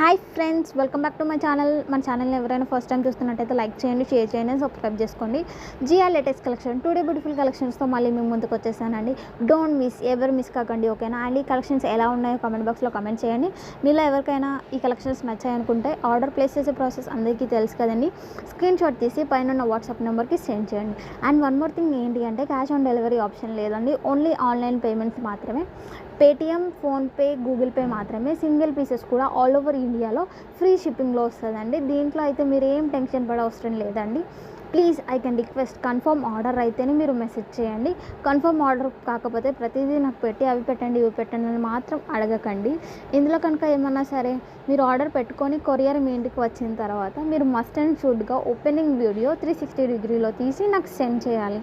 Hi friends, welcome back to my channel. మన ఛానల్ని ఎవరైనా ఫస్ట్ టైం చూస్తున్నట్టయితే లైక్ చేయండి, షేర్ చేయండి, సబ్స్క్రైబ్ చేసుకోండి. G R latest collection today beautiful కలెక్షన్స్తో మళ్ళీ మేము ముందుకు వచ్చేసానండి. డోంట్ మిస్, ఎవరు మిస్ కాకండి, ఓకేనా? అండ్ ఈ కలెక్షన్స్ ఎలా ఉన్నాయో కామెంట్ బాక్స్లో కామెంట్ చేయండి. మీలో ఎవరికైనా ఈ కలెక్షన్స్ నచ్చాయనుకుంటే ఆర్డర్ ప్లేస్ చేసే ప్రాసెస్ అందరికీ తెలుసు కదండి. స్క్రీన్ షాట్ తీసి పైన ఉన్న వాట్సాప్ నెంబర్కి సెండ్ చేయండి. అండ్ వన్ మోర్ థింగ్ ఏంటి అంటే క్యాష్ ఆన్ డెలివరీ ఆప్షన్ లేదండి, ఓన్లీ ఆన్లైన్ పేమెంట్స్ మాత్రమే. పేటిఎం, ఫోన్పే, గూగుల్ పే మాత్రమే. సింగిల్ పీసెస్ కూడా ఆల్ ఓవర్ ఇండియాలో ఫ్రీ షిప్పింగ్లో వస్తుందండి. దీంట్లో అయితే మీరు ఏం టెన్షన్ పడే అవసరం లేదండి. Please I can request, confirm order అయితేనే మీరు మెసేజ్ చేయండి. కన్ఫర్మ్ ఆర్డర్ కాకపోతే ప్రతిదీ నాకు పెట్టి అవి పెట్టండి ఇవి పెట్టండి అని మాత్రం అడగకండి. ఇందులో కనుక ఏమన్నా సరే మీరు ఆర్డర్ పెట్టుకొని కొరియర్ మీ ఇంటికి వచ్చిన తర్వాత మీరు మస్ట్ అండ్ షుడ్గా ఓపెనింగ్ వీడియో 360 డిగ్రీలో తీసి నాకు సెండ్ చేయాలి.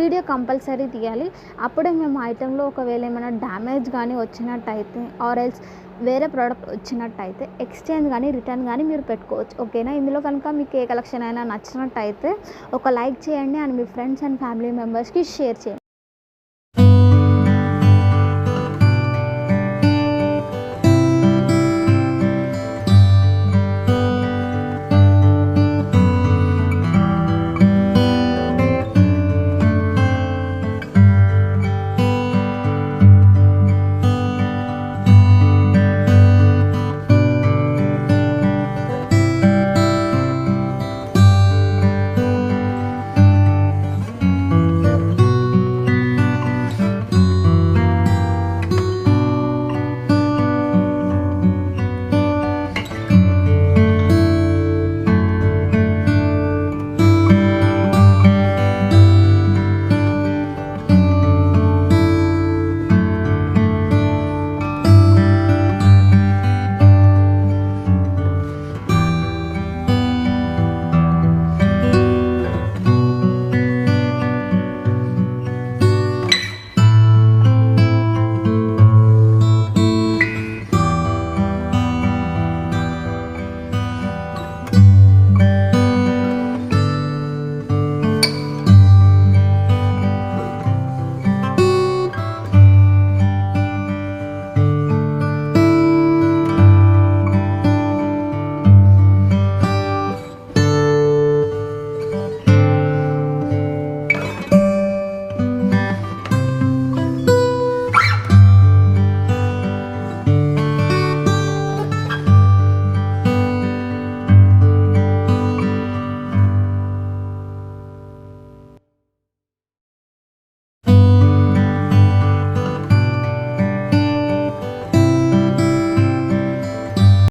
వీడియో కంపల్సరీ తీయాలి. అప్పుడే మేము ఐటెంలో ఒకవేళ ఏమైనా డ్యామేజ్ కానీ వచ్చినట్టయితే ఆర్ ఎల్స్ వేరే ప్రోడక్ట్ వచ్చినట్టయితే ఎక్స్చేంజ్ కానీ రిటర్న్ కానీ మీరు పెట్టుకోవచ్చు, ఓకేనా? ఇందులో కనుక మీకు ఏ కలెక్షన్ అయినా నచ్చినట్టయితే ఒక లైక్ చేయండి and me friends and family మెంబర్స్కి షేర్ చేయండి.